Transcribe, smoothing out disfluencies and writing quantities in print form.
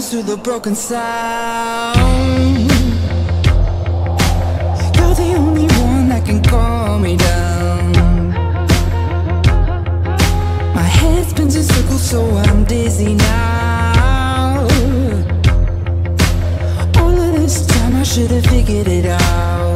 bounce through the broken sound. You're the only one that can calm me down. My head spins in circles so I'm dizzy now. All of this time I should have figured it out.